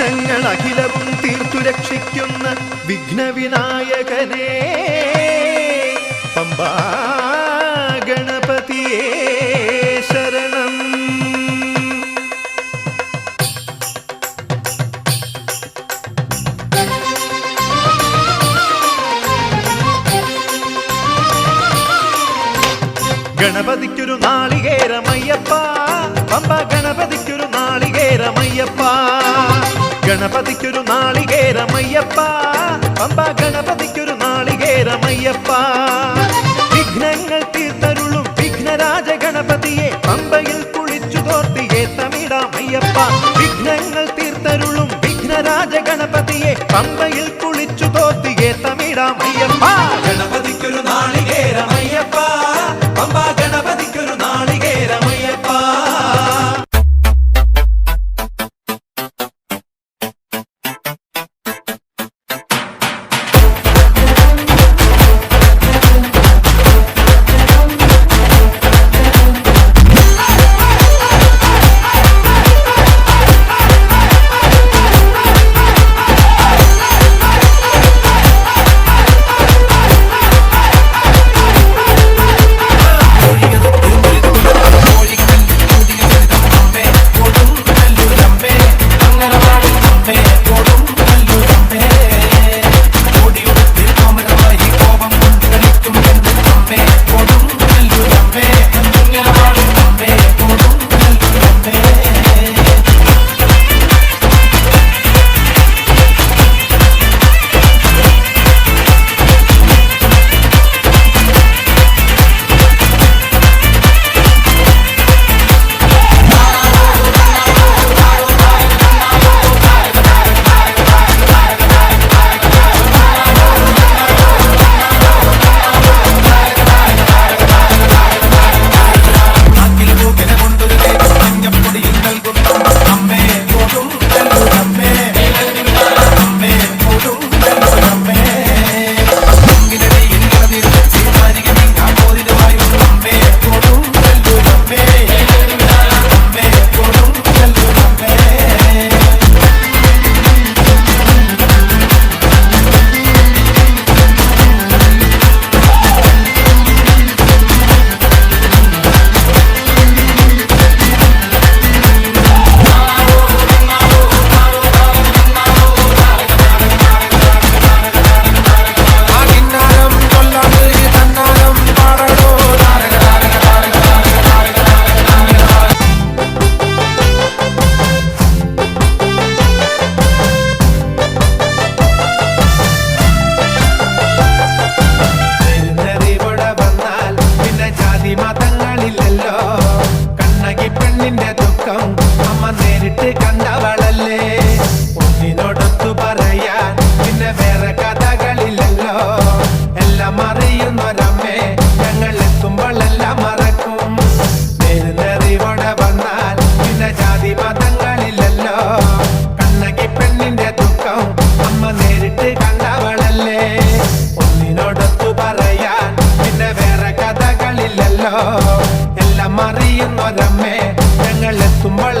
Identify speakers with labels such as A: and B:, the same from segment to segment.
A: വിഘ്നങ്ങൾ അഖിലവും തീർത്തു രക്ഷിക്കുന്ന വിഘ്നവിനായകനേ പമ്പാ ഗണപതിയേ ശരണം. ഗണപതിക്കൊരു നാളികേരമയ്യപ്പ പമ്പ ഗണപതിക്കൊരു നാളികേരമയ്യപ്പ ഗണപതിക്കൊരു നാളികേരമയ്യപ്പ പമ്പ ഗണപതിക്കൊരു നാളികേരമയ്യപ്പ. വിഘ്നങ്ങൾ തീർത്തരുളും വിഘ്നരാജ ഗണപതിയെ പമ്പയിൽ കുളിച്ചു തോർത്തിയെ തമിഴാമയ്യപ്പ. വിഘ്നങ്ങൾ തീർത്തരുളും വിഘ്നരാജ ഗണപതിയെ പമ്പയിൽ കുളിച്ചു തോർത്തിയെ തമിഴാമയ്യപ്പ. ഗണപതിക്കൊരു നാളികേരമയ്യപ്പ പമ്പ ഗണപതിക്കൊരു നാളികേരമയ്യപ്പ.
B: എല്ലാം അറിയുന്നൊരമ്മേ ഞങ്ങൾ എത്തുമ്പോൾ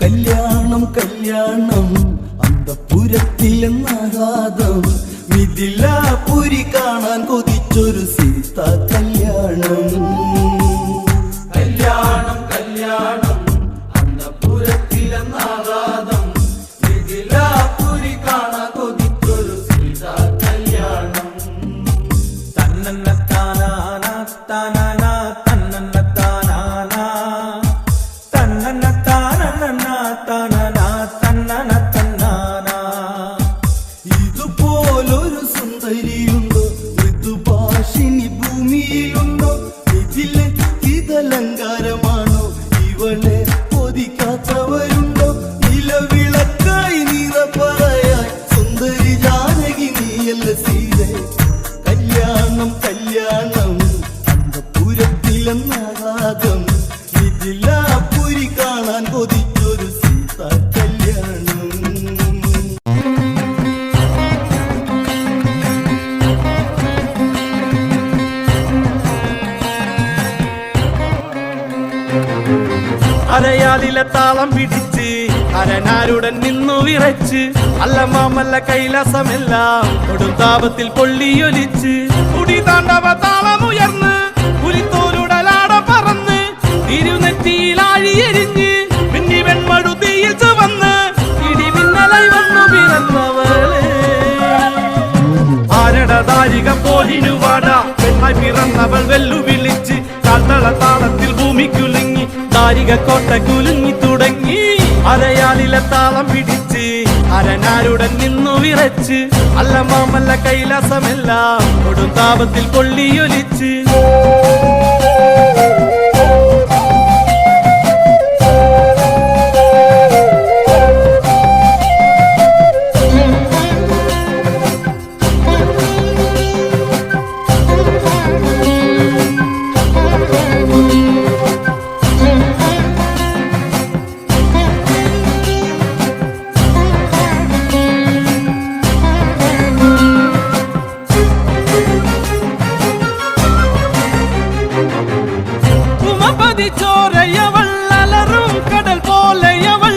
B: കല്യാണം കല്യാണം അന്തപുരത്തിലെന്നാകാതം മിഥിലാപുരി കാണാൻ കൊതിച്ചൊരു സീത കല്യാണം. കല്യാണം കല്യാണം അന്തപുരത്തിലെന്നാകാതം മിഥിലാപുരി കാണാൻ കൊതിച്ചൊരു സീത കല്യാണം. തന്നന്ന താനാന താനാന തന്നന്ന താനാന തന്നന്ന താനന്ന തനന തന്നന തന്നാന. ഇതുപോലൊരു സുന്ദരിയുണ്ടോ, ഋതുഭാഷിണി ഭൂമിയിലുണ്ടോ? ഇതിലെ ഇതലങ്കാരമാണോ, ഇവളെ കൊതിക്കാത്തവരുണ്ടോ? ഇലവിളക്കായി നിറ പറയാൻ സുന്ദരി ജാനകി നീയല്ല സീതേ. കല്യാണം കല്യാണം അന്തപുരത്തിലെന്നാകാതം മിഥിലാപുരി കാണാൻ കൊതിച്ചൊരു സീത കല്യാണം.
A: അരയാലിലെ താളം പിടിച്ച് അരനാരുടൻ നിന്നു വിറച്ച് അല്ലമാമല്ല കൈലാസമെല്ലാം കൊടുങ്കാപത്തിൽ പൊള്ളിയൊലിച്ച് കുടി താണ്ടവ താളമുയർന്ന് പുലിത്തോലുടലാട പറന്ന് തിരുനെറ്റിയിലാഴിയെരിഞ്ഞ് പിന്നി വെൺമടുതിയിൽ ചുവന്ന് ഇടിമിന്നലായി വന്നു പിറന്നവളെ. ആരടതാരിക പോലിനുവാട പെണ്ണായി പിറന്നവൾ വെല്ലുവിളിച്ച് കാൽത്തള താളത്തിൽ ഭൂമി കുലുങ്ങി താരിക കോട്ട കുലുങ്ങി തുടങ്ങി. അരയാലിലെ താളം പിടിച്ച് അരനാരുടൻ നിന്നു വിറച്ച് അല്ലമാമല്ല കൈലാസമെല്ലാം കൊടുങ്കാപത്തിൽ പൊള്ളിയൊലിച്ച്. ചോരയവൾ അലറും കടൽ പോലെയവൾ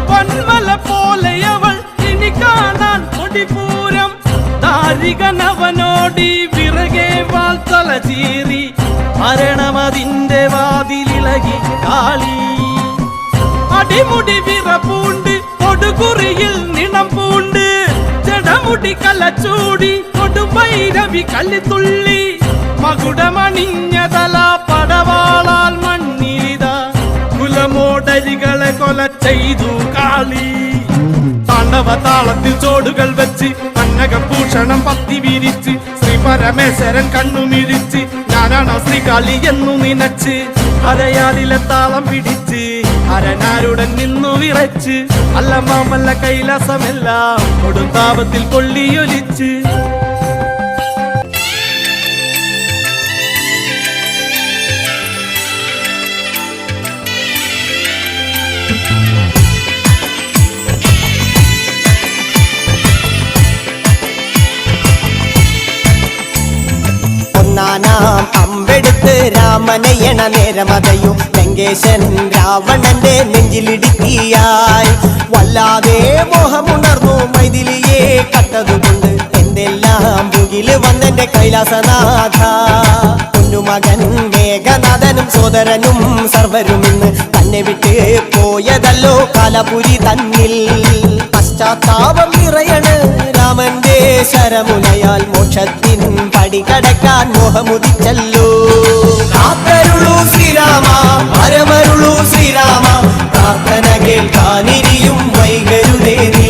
A: പൊന്മല പോലെയവൾ ഇനി കാണാൻ കൊടിപൂരം. ദാരികനവനോടി വിറകെ വാൾത്തല ചീറി മരണമതിന്റെ വാതിലിളകി കാളി. അടിമുടി വിറപൂണ്ട് കൊടുകുറിയിൽ നിണം പൂണ്ട് ജടമുടി കലച്ചൂടി കൊടുമ്പൈരവി കല്ലിത്തുള്ളി മകുടമണിഞ്ഞതല പടവാളാൽ മണ്ണിലിത കുലമോടരികളെ കൊല ചെയ്തു കാളി. താണ്ഡവ താളത്തിൽ ചോടുകൾ വെച്ച് കന്നകഭൂഷണം പത്തി വിരിച്ച് ശ്രീ പരമേശ്വരൻ കണ്ണുമിരിച്ച് ഞാനാണ് ശ്രീകാളി എന്നു നിനച്ച് അരയാലിലെ താളം പിടിച്ച് അരനാരുടൻ നിന്നു വിറച്ച് അല്ലമാമല്ല കൈലാസമെല്ലാം കൊടുങ്കാപത്തിൽ പൊള്ളിയൊലിച്ച്.
C: ഒന്നാനാം അമ്പെടുത്ത് രാമനയണ നേരമതയും ലങ്കേശൻ രാവണന്റെ നെഞ്ചിലിടുക്കിയായി വല്ലാതെ മോഹമുണർന്നു മൈഥിലിയെ കട്ടതുകൊണ്ട് എന്റെ എന്തെല്ലാം പുകില് വന്നെന്റെ കൈലാസനാഥ. കുഞ്ഞുമകൻ മേഘനാഥനും സോദരനും സർവരും ഇന്ന് തന്നെ വിട്ട് പോയതല്ലോ കാലപുരി തന്നിൽ. പശ്ചാത്താപം നിറയണ് രാമന്റെ ശരമുനയാൽ മോക്ഷത്തിൻ പടികടക്കാൻ മോഹമുദിച്ചല്ലോ. കാത്തരുളൂ ശ്രീരാമ പരമരുളൂ ശ്രീരാമ, പ്രാർത്ഥന കേൾക്കാനിരിയും വൈകരുതേ നീ.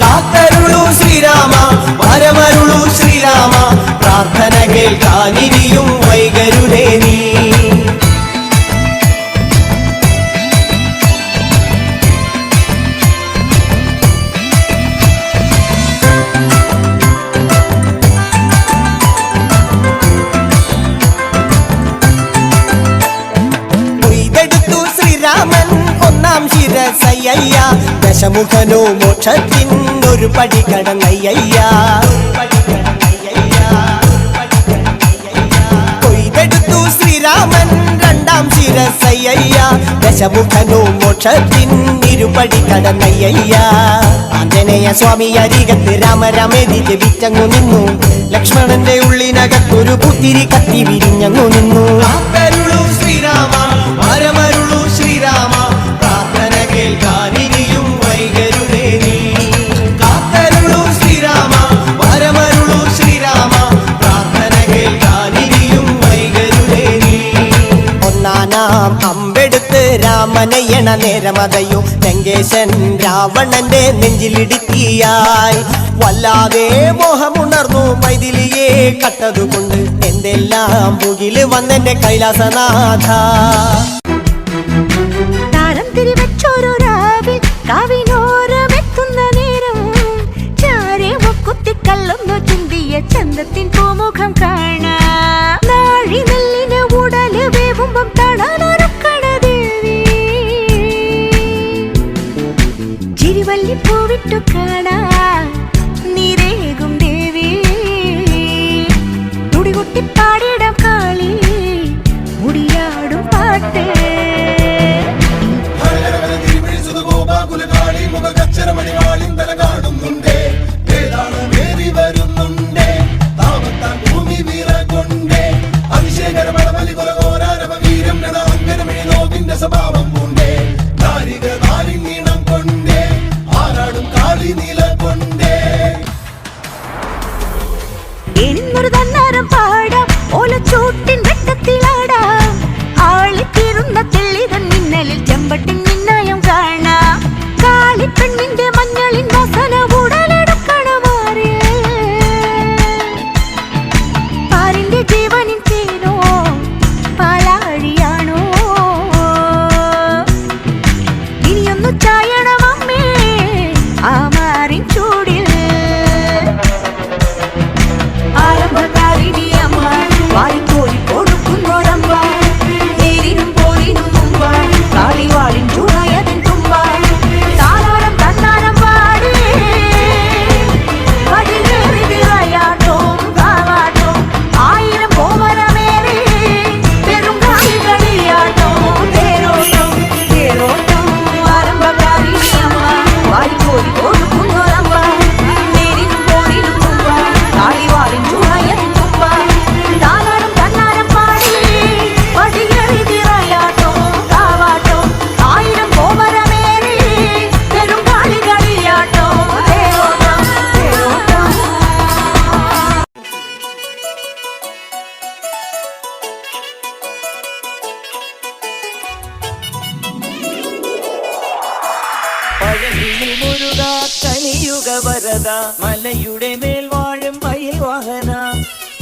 C: കാത്തരുളൂ ശ്രീരാമ പരമരുളൂ ശ്രീരാമ, പ്രാർത്ഥന കേൾക്കാനിരിയും വൈകരുതേ നീ. ശിരസയ്യ ദശമുഖനോ മോക്ഷത്തിൻ ഒരു പടി കടന്നയ്യ. കൊയ്തെടുത്തു ശ്രീരാമൻ രണ്ടാം ശിരസയ്യ ദശമുഖനോ മോക്ഷത്തിൻ ഇരുപടി കടന്നയ്യ. ആഞ്ജനേയ സ്വാമി അരികത്ത് രാമരാമേതി ജപിച്ചങ്ങു നിന്നു. ലക്ഷ്മണന്റെ ഉള്ളിനകത്തൊരു പുത്തിരി കത്തി വിരിഞ്ഞങ്ങു നിന്നു. കാത്തരുളൂ ശ്രീരാമ പരമരുളൂ ശ്രീരാമ, പ്രാർത്ഥന കേൾക്കാനിരിയും വൈകരുതേ നീ. കാത്തരുളൂ ശ്രീരാമ പരമരുളൂ ശ്രീരാമ, പ്രാർത്ഥന കേൾക്കാനിരിയും വൈകരുതേ നീ. ഒന്നാനാം അമ്പെടുത്ത് രാമനയണ നേരമതയും ലങ്കേശൻ രാവണന്റെ നെഞ്ചിലിടുക്കിയായി. വല്ലാതെ മോഹമുണർന്നു മൈഥിലിയെ കട്ടതുകൊണ്ട് എന്തെല്ലാം പുകില് വന്നെന്റെ കൈലാസനാഥ.
D: തിരിവച്ചൊരു രാവിൽ കാവിനോരമെത്തുന്ന നേരം ചാരെ കുത്തിക്കല്ലുന്നു ചിന്തിയ ചന്തത്തിൻ പൂമുഖം കാണാം. നാഴി നെല്ലിന് ഉടല് വേവുമ്പം തണലൊരുക്കണ ദേവി, ചിരിവല്ലിപ്പൂവിട്ടു കാണാം നിരേകും ദേവി. തുടികൊട്ടി പാടിയിടം കാളി മുടിയാടും പാട്ട്.
B: സ്വഭാവം പൂണ്ടേ നാരിക നാരിങ്ങീണം കൊണ്ടേ ആരാടും കാളി നീല കൊണ്ടേ.
D: എന്നൊരു തന്നാരം പാടാം ഓലച്ചൂട്ടിൻ വെട്ടത്തിലാടാം. ആളിത്തീരുന്ന തെള്ളിതൻ മിന്നലിൽ ചെമ്പട്ടിൻ മിന്നായം കാണാം. കാളിപ്പെണ്ണിന്റെ മഞ്ഞളിൻ വാസന ഉടലെടുക്കണമാറിയ പാരിന്റെ ജീവനിൻ തേനോ പാലാഴിയാണോ. ഇനിയൊന്നു ചായണമമ്മേ ആ മാറിൻ ചൂടിൽ. ആരംഭകാരിണി അമ്മ വാരിക്കോരി കൊടുക്കുന്നോരമ്മ, നേരിനും പോരിനും മുമ്പ കാളിവാളിൻ ചൂടായതിൻ തുമ്പ. താരാളം തന്നാരം പാടി പടിയേറി വിളയാട്ടവും കാവാട്ടവും ആയിരം കോമരമേറി പെരും കാളികളിയാട്ടവും തേരോട്ടം തേരോട്ടം. ആരംഭകാരിണി അമ്മ വാരിക്കോരി കൊടുക്കുന്നോരമ്മ, നേരിനും പോരിനും മുമ്പ കാളിവാളിൻ ചൂടായതിൻ തുമ്പ. താരാളം തന്നാരം പാടി പടിയേറി വിളയാട്ടവും കാവാട്ടവും ആയിരം കോമരമേറി പെരും കാളികളിയാട്ടവും തേരോട്ടം തേരോട്ടം.
E: പഴനിയിൽ മുരുക കലിയുഗ വരദ, മലയുടെ മേൽ വാഴും മയിൽ വാഹന.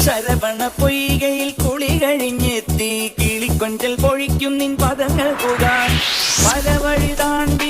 E: ശരവണ പൊയ്കയിൽ കുളി കഴിഞ്ഞെത്തി കിളിക്കൊഞ്ചൽ പൊഴിക്കും നിൻ പദങ്ങൾ പുകാൻ. പല വഴി താണ്ടി